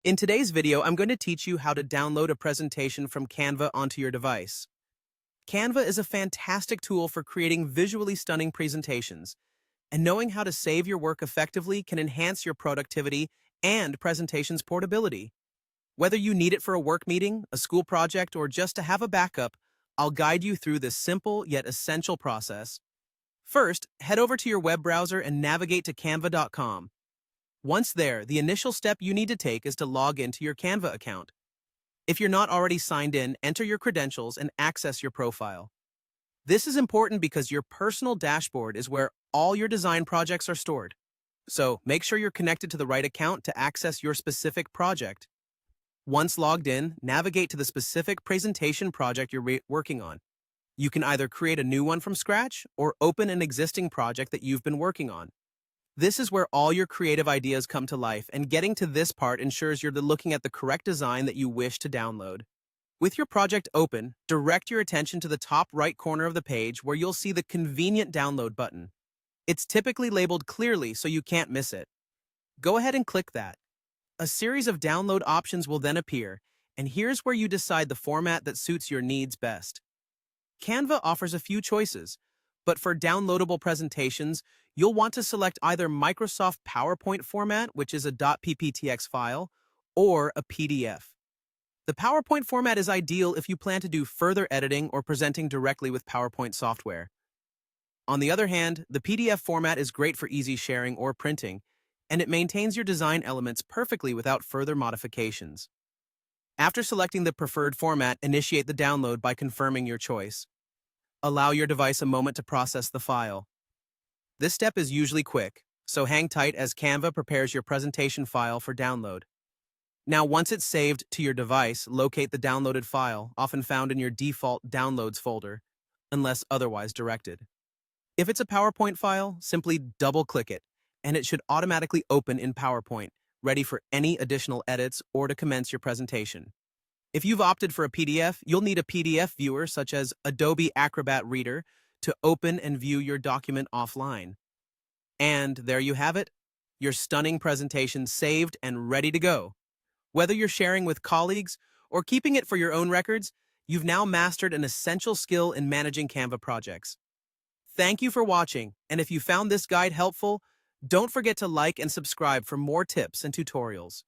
In today's video, I'm going to teach you how to download a presentation from Canva onto your device. Canva is a fantastic tool for creating visually stunning presentations, and knowing how to save your work effectively can enhance your productivity and presentation's portability. Whether you need it for a work meeting, a school project, or just to have a backup, I'll guide you through this simple yet essential process. First, head over to your web browser and navigate to canva.com. Once there, the initial step you need to take is to log into your Canva account. If you're not already signed in, enter your credentials and access your profile. This is important because your personal dashboard is where all your design projects are stored. So make sure you're connected to the right account to access your specific project. Once logged in, navigate to the specific presentation project you're working on. You can either create a new one from scratch or open an existing project that you've been working on. This is where all your creative ideas come to life, and getting to this part ensures you're looking at the correct design that you wish to download. With your project open, direct your attention to the top right corner of the page where you'll see the convenient download button. It's typically labeled clearly so you can't miss it. Go ahead and click that. A series of download options will then appear, and here's where you decide the format that suits your needs best. Canva offers a few choices, but for downloadable presentations, you'll want to select either Microsoft PowerPoint format, which is a .pptx file, or a PDF. The PowerPoint format is ideal if you plan to do further editing or presenting directly with PowerPoint software. On the other hand, the PDF format is great for easy sharing or printing, and it maintains your design elements perfectly without further modifications. After selecting the preferred format, initiate the download by confirming your choice. Allow your device a moment to process the file. This step is usually quick, so hang tight as Canva prepares your presentation file for download. Now, once it's saved to your device, locate the downloaded file, often found in your default Downloads folder, unless otherwise directed. If it's a PowerPoint file, simply double-click it, and it should automatically open in PowerPoint, ready for any additional edits or to commence your presentation. If you've opted for a PDF, you'll need a PDF viewer such as Adobe Acrobat Reader to open and view your document offline. And there you have it, your stunning presentation saved and ready to go. Whether you're sharing with colleagues or keeping it for your own records, you've now mastered an essential skill in managing Canva projects. Thank you for watching, and if you found this guide helpful, don't forget to like and subscribe for more tips and tutorials.